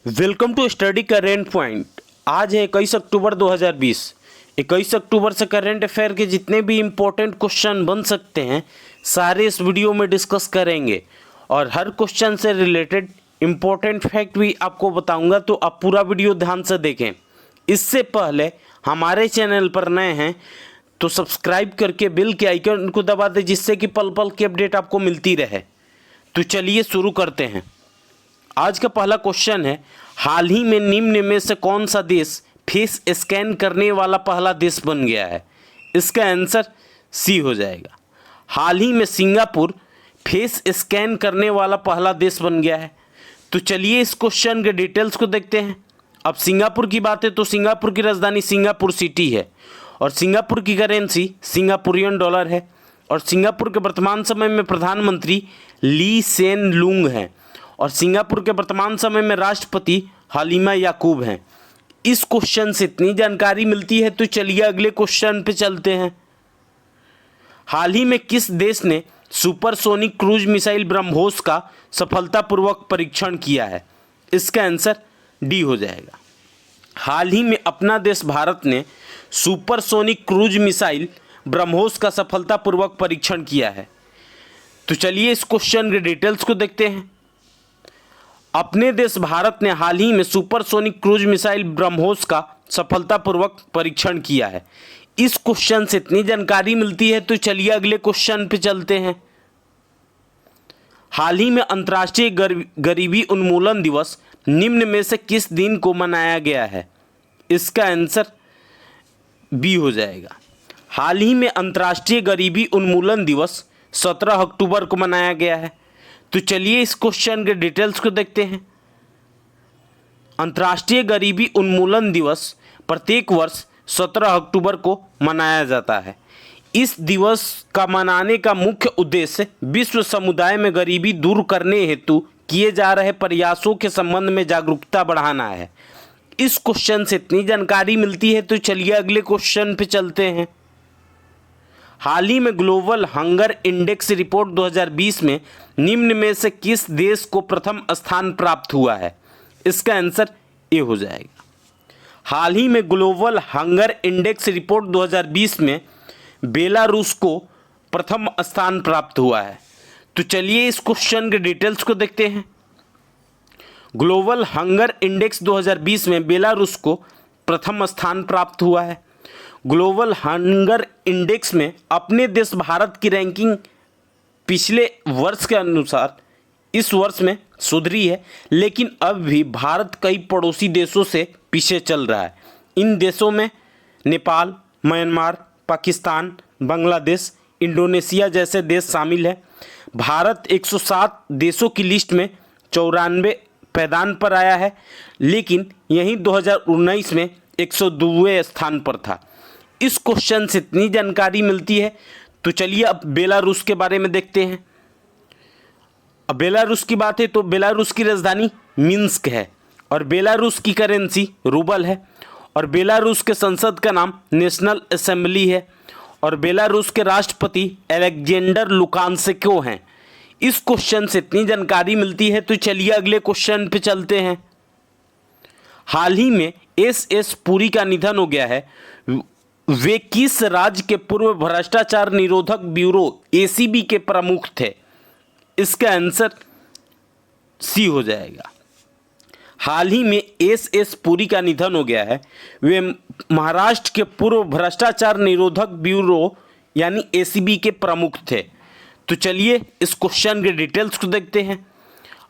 Welcome to study current point. आज है 21 अक्टूबर 2020। 21 अक्टूबर से करेंट अफेयर के जितने भी इम्पोर्टेंट क्वेश्चन बन सकते हैं सारे इस वीडियो में डिस्कस करेंगे और हर क्वेश्चन से रिलेटेड इम्पोर्टेंट फैक्ट भी आपको बताऊंगा, तो आप पूरा वीडियो ध्यान से देखें। इससे पहले हमारे चैनल पर नए हैं तो सब्सक्राइब करके बेल के आइकन को दबा दें, जिससे कि पल पल की अपडेट आपको मिलती रहे। तो चलिए शुरू करते हैं। आज का पहला क्वेश्चन है, हाल ही में निम्न में से कौन सा देश फेस स्कैन करने वाला पहला देश बन गया है? इसका आंसर सी हो जाएगा। हाल ही में सिंगापुर फेस स्कैन करने वाला पहला देश बन गया है। तो चलिए इस क्वेश्चन के डिटेल्स को देखते हैं। अब सिंगापुर की बात है तो सिंगापुर की राजधानी सिंगापुर सिटी है और सिंगापुर की करेंसी सिंगापुरियन डॉलर है और सिंगापुर के वर्तमान समय में प्रधानमंत्री ली सेन लुंग हैं और सिंगापुर के वर्तमान समय में राष्ट्रपति हलीमा याकूब हैं। इस क्वेश्चन से इतनी जानकारी मिलती है तो चलिए अगले क्वेश्चन पे चलते हैं। हाल ही में किस देश ने सुपरसोनिक क्रूज मिसाइल ब्रह्मोस का सफलतापूर्वक परीक्षण किया है? इसका आंसर डी हो जाएगा। हाल ही में अपना देश भारत ने सुपरसोनिक क्रूज मिसाइल ब्रह्मोस का सफलतापूर्वक परीक्षण किया है। तो चलिए इस क्वेश्चन के डिटेल्स को देखते हैं। अपने देश भारत ने हाल ही में सुपरसोनिक क्रूज मिसाइल ब्रह्मोस का सफलतापूर्वक परीक्षण किया है। इस क्वेश्चन से इतनी जानकारी मिलती है तो चलिए अगले क्वेश्चन पे चलते हैं। हाल ही में अंतर्राष्ट्रीय गरीबी उन्मूलन दिवस निम्न में से किस दिन को मनाया गया है? इसका आंसर बी हो जाएगा। हाल ही में अंतर्राष्ट्रीय गरीबी उन्मूलन दिवस 17 अक्टूबर को मनाया गया है। तो चलिए इस क्वेश्चन के डिटेल्स को देखते हैं। अंतर्राष्ट्रीय गरीबी उन्मूलन दिवस प्रत्येक वर्ष 17 अक्टूबर को मनाया जाता है। इस दिवस का मनाने का मुख्य उद्देश्य विश्व समुदाय में गरीबी दूर करने हेतु किए जा रहे प्रयासों के संबंध में जागरूकता बढ़ाना है। इस क्वेश्चन से इतनी जानकारी मिलती है तो चलिए अगले क्वेश्चन पे चलते हैं। हाल ही में ग्लोबल हंगर इंडेक्स रिपोर्ट 2020 में निम्न में से किस देश को प्रथम स्थान प्राप्त हुआ है? इसका आंसर ए हो जाएगा। हाल ही में ग्लोबल हंगर इंडेक्स रिपोर्ट 2020 में बेलारूस को प्रथम स्थान प्राप्त हुआ है। तो चलिए इस क्वेश्चन के डिटेल्स को देखते हैं। ग्लोबल हंगर इंडेक्स 2020 में बेलारूस को प्रथम स्थान प्राप्त हुआ है। ग्लोबल हंगर इंडेक्स में अपने देश भारत की रैंकिंग पिछले वर्ष के अनुसार इस वर्ष में सुधरी है, लेकिन अब भी भारत कई पड़ोसी देशों से पीछे चल रहा है। इन देशों में नेपाल, म्यांमार, पाकिस्तान, बांग्लादेश, इंडोनेशिया जैसे देश शामिल हैं। भारत 107 देशों की लिस्ट में 94 पायदान पर आया है, लेकिन यहीं 2019 में 102वें स्थान पर था। इस क्वेश्चन से इतनी जानकारी मिलती है तो चलिए अब बेलारूस के बारे में देखते हैं। अब बेलारूस की बात है तो बेलारूस की राजधानी मिन्स्क है और बेलारूस की करेंसी रूबल है और बेलारूस के संसद का नाम नेशनल असेंबली है और बेलारूस के राष्ट्रपति अलेक्जेंडर लुकाशेंको हैं। इस क्वेश्चन से इतनी जानकारी मिलती है तो चलिए अगले क्वेश्चन पे चलते हैं। हाल ही में एस पुरी का निधन हो गया है। वे किस राज्य के पूर्व भ्रष्टाचार निरोधक ब्यूरो एसीबी के प्रमुख थे? इसका आंसर सी हो जाएगा। हाल ही में एस पुरी का निधन हो गया है। वे महाराष्ट्र के पूर्व भ्रष्टाचार निरोधक ब्यूरो यानी एसीबी के प्रमुख थे। तो चलिए इस क्वेश्चन के डिटेल्स को देखते हैं।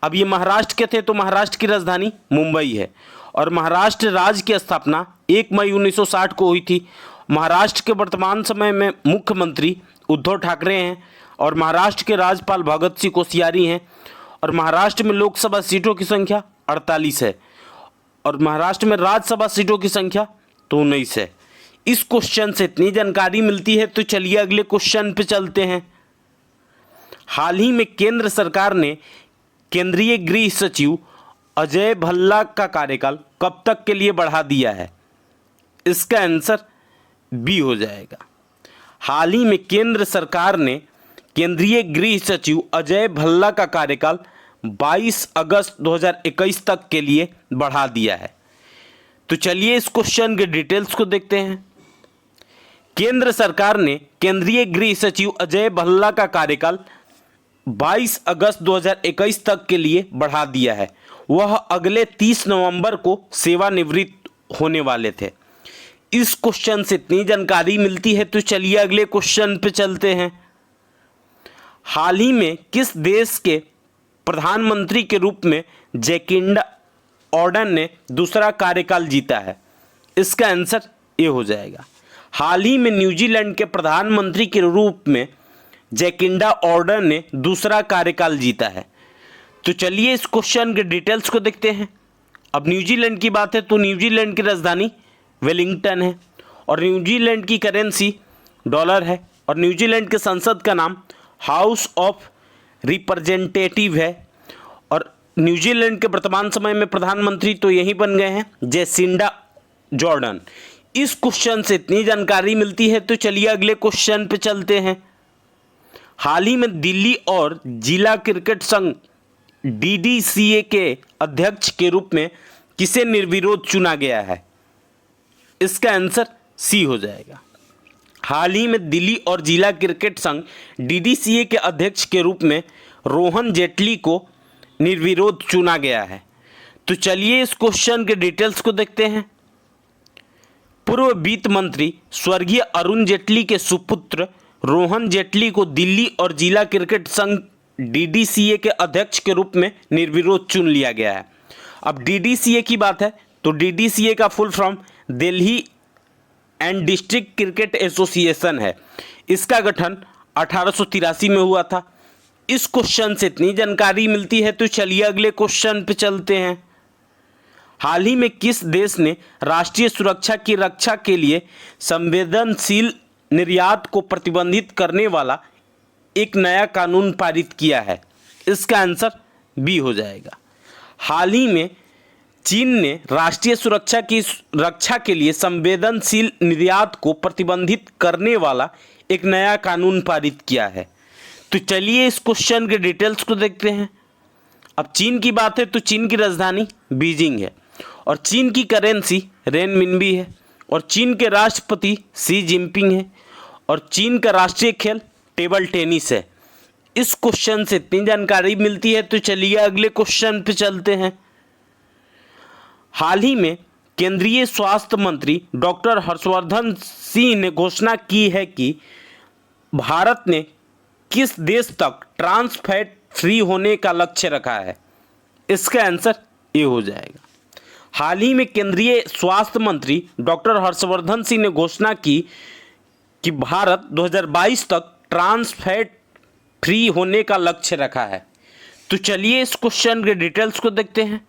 अब ये महाराष्ट्र के थे तो महाराष्ट्र की राजधानी मुंबई है और महाराष्ट्र राज्य की स्थापना 1 मई 1960 को हुई थी। महाराष्ट्र के वर्तमान समय में मुख्यमंत्री उद्धव ठाकरे हैं और महाराष्ट्र के राज्यपाल भगत सिंह कोश्यारी हैं और महाराष्ट्र में लोकसभा सीटों की संख्या 48 है और महाराष्ट्र में राज्यसभा सीटों की संख्या 19 है। इस क्वेश्चन से इतनी जानकारी मिलती है तो चलिए अगले क्वेश्चन पे चलते हैं। हाल ही में केंद्र सरकार ने केंद्रीय गृह सचिव अजय भल्ला का कार्यकाल कब तक के लिए बढ़ा दिया है? इसका आंसर बी हो जाएगा। हाल ही में केंद्र सरकार ने केंद्रीय गृह सचिव अजय भल्ला का कार्यकाल 22 अगस्त 2021 तक के लिए बढ़ा दिया है। तो चलिए इस क्वेश्चन के डिटेल्स को देखते हैं। केंद्र सरकार ने केंद्रीय गृह सचिव अजय भल्ला का कार्यकाल 22 अगस्त 2021 तक के लिए बढ़ा दिया है। वह अगले 30 नवंबर को सेवानिवृत्त होने वाले थे। इस क्वेश्चन से इतनी जानकारी मिलती है, तो चलिए अगले क्वेश्चन पे चलते हैं। हाल ही में किस देश के प्रधानमंत्री के रूप में जैकिंडा ऑर्डन ने दूसरा कार्यकाल जीता है? इसका आंसर ये हो जाएगा। हाल ही में न्यूजीलैंड के प्रधानमंत्री के रूप में जैकिंडा ऑर्डन ने दूसरा कार्यकाल जीता है। तो चलिए इस क्वेश्चन के डिटेल्स को देखते हैं। अब न्यूजीलैंड की बात है तो न्यूजीलैंड की राजधानी वेलिंगटन है और न्यूजीलैंड की करेंसी डॉलर है और न्यूजीलैंड के संसद का नाम हाउस ऑफ रिप्रेजेंटेटिव है और न्यूजीलैंड के वर्तमान समय में प्रधानमंत्री तो यही बन गए हैं जैसिंडा जॉर्डन। इस क्वेश्चन से इतनी जानकारी मिलती है, तो चलिए अगले क्वेश्चन पे चलते हैं। हाल ही में दिल्ली और जिला क्रिकेट संघ DDCA के अध्यक्ष के रूप में किसे निर्विरोध चुना गया है? इसका आंसर सी हो जाएगा। हाल ही में दिल्ली और जिला क्रिकेट संघ DDCA के अध्यक्ष के रूप में रोहन जेटली को निर्विरोध चुना गया है। तो चलिए इस क्वेश्चन के डिटेल्स को देखते हैं। पूर्व वित्त मंत्री स्वर्गीय अरुण जेटली के सुपुत्र रोहन जेटली को दिल्ली और जिला क्रिकेट संघ DDCA के अध्यक्ष के रूप में निर्विरोध चुन लिया गया है। अब DDCA की बात है तो DDCA का full form Delhi and district cricket association है। इसका गठन 1883 में हुआ था। इस क्वेश्चन से इतनी जानकारी मिलती है, तो चलिए अगले क्वेश्चन पे चलते हैं। हाल ही में किस देश ने राष्ट्रीय सुरक्षा की रक्षा के लिए संवेदनशील निर्यात को प्रतिबंधित करने वाला एक नया कानून पारित किया है? इसका आंसर बी हो जाएगा। हाल ही में चीन ने राष्ट्रीय सुरक्षा की रक्षा के लिए संवेदनशील निर्यात को प्रतिबंधित करने वाला एक नया कानून पारित किया है। तो चलिए इस क्वेश्चन के डिटेल्स को देखते हैं। अब चीन की बात है तो चीन की राजधानी बीजिंग है और चीन की करेंसी रेनमिनबी है और चीन के राष्ट्रपति शी जिनपिंग है और चीन का राष्ट्रीय खेल टेबल टेनिस है। इस क्वेश्चन से इतनी जानकारी मिलती है, तो चलिए अगले क्वेश्चन पे चलते हैं। हाल ही में केंद्रीय स्वास्थ्य मंत्री डॉक्टर हर्षवर्धन सिंह ने घोषणा की है कि भारत ने किस देश तक ट्रांस फैट फ्री होने का लक्ष्य रखा है? इसका आंसर ए हो जाएगा। हाल ही में केंद्रीय स्वास्थ्य मंत्री डॉक्टर हर्षवर्धन सिंह ने घोषणा की कि भारत 2022 तक ट्रांस फैट फ्री होने का लक्ष्य रखा है। तो चलिए इस क्वेश्चन के डिटेल्स को देखते हैं।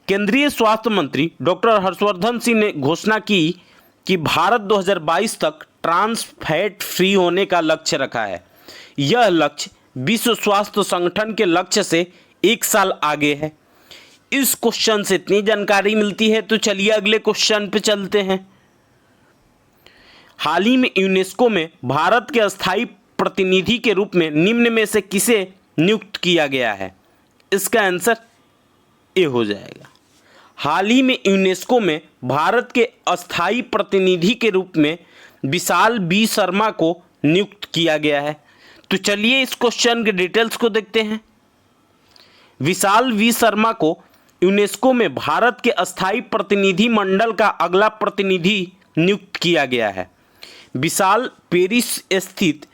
केंद्रीय स्वास्थ्य मंत्री डॉक्टर हर्षवर्धन सिंह ने घोषणा की कि भारत 2022 तक ट्रांस फैट फ्री होने का लक्ष्य रखा है। यह लक्ष्य विश्व स्वास्थ्य संगठन के लक्ष्य से 1 साल आगे है। इस क्वेश्चन से इतनी जानकारी मिलती है, तो चलिए अगले क्वेश्चन पे चलते हैं। हाल ही में यूनेस्को में भारत के अस्थायी प्रतिनिधि के रूप में निम्न में से किसे नियुक्त किया गया है? इसका आंसर ए हो जाएगा। हाल ही में यूनेस्को में भारत के अस्थायी प्रतिनिधि के रूप में विशाल बी शर्मा को नियुक्त किया गया है। तो चलिए इस क्वेश्चन के डिटेल्स को देखते हैं। विशाल वी शर्मा को यूनेस्को में भारत के अस्थायी प्रतिनिधि मंडल का अगला प्रतिनिधि नियुक्त किया गया है। विशाल पेरिस स्थित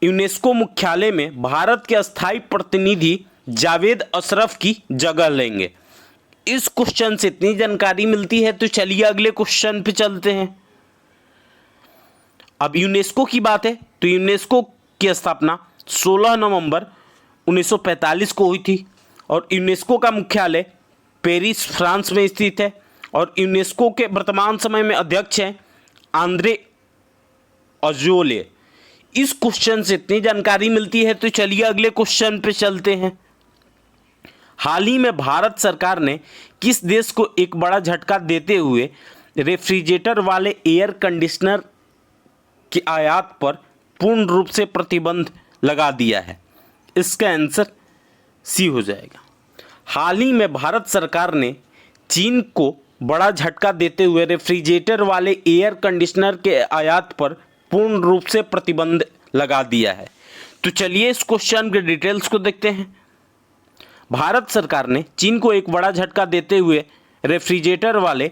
यूनेस्को मुख्यालय में भारत के अस्थायी प्रतिनिधि जावेद अशरफ की जगह लेंगे। इस क्वेश्चन से इतनी जानकारी मिलती है, तो चलिए अगले क्वेश्चन पे चलते हैं। अब यूनेस्को की बात है तो यूनेस्को की स्थापना 16 नवंबर 1945 को हुई थी और यूनेस्को का मुख्यालय पेरिस फ्रांस में स्थित है और यूनेस्को के वर्तमान समय में अध्यक्ष हैं आंद्रे अजोले। इस क्वेश्चन से इतनी जानकारी मिलती है, तो चलिए अगले क्वेश्चन पे चलते हैं। हाल ही में भारत सरकार ने किस देश को एक बड़ा झटका देते हुए रेफ्रिजरेटर वाले एयर कंडीशनर की आयात पर पूर्ण रूप से प्रतिबंध लगा दिया है? इसका आंसर सी हो जाएगा। हाल ही में भारत सरकार ने चीन को बड़ा झटका देते हुए रेफ्रिजरेटर वाले एयर कंडीशनर के आयात पर पूर्ण रूप से प्रतिबंध लगा दिया है। तो चलिए इस क्वेश्चन के डिटेल्स को देखते हैं। भारत सरकार ने चीन को एक बड़ा झटका देते हुए रेफ्रिजरेटर वाले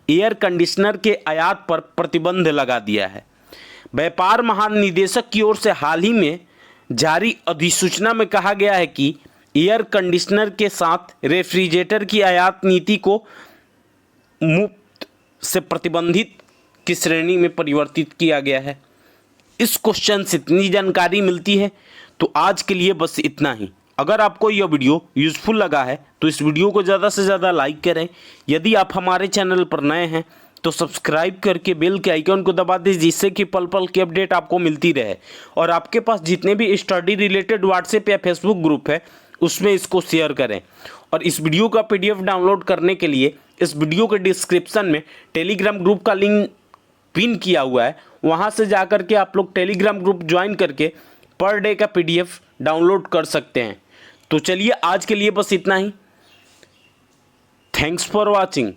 एयर कंडीशनर के आयात पर प्रतिबंध लगा दिया है। व्यापार महानिदेशक की ओर से हाल ही में जारी अधिसूचना में कहा गया है कि एयर कंडीशनर के साथ रेफ्रिजरेटर की आयात नीति को मुफ्त से प्रतिबंधित की श्रेणी में परिवर्तित किया गया है। इस क्वेश्चन से इतनी जानकारी मिलती है। तो आज के लिए बस इतना ही। अगर आपको यह वीडियो यूज़फुल लगा है तो इस वीडियो को ज़्यादा से ज़्यादा लाइक करें। यदि आप हमारे चैनल पर नए हैं तो सब्सक्राइब करके बेल के आइकन को दबा दें, जिससे कि पल पल की अपडेट आपको मिलती रहे। और आपके पास जितने भी स्टडी रिलेटेड व्हाट्सएप या फेसबुक ग्रुप है उसमें इसको शेयर करें। और इस वीडियो का PDF डाउनलोड करने के लिए इस वीडियो के डिस्क्रिप्शन में टेलीग्राम ग्रुप का लिंक पिन किया हुआ है, वहाँ से जाकर के आप लोग टेलीग्राम ग्रुप ज्वाइन करके पर डे का PDF डाउनलोड कर सकते हैं। तो चलिए आज के लिए बस इतना ही। Thanks for watching.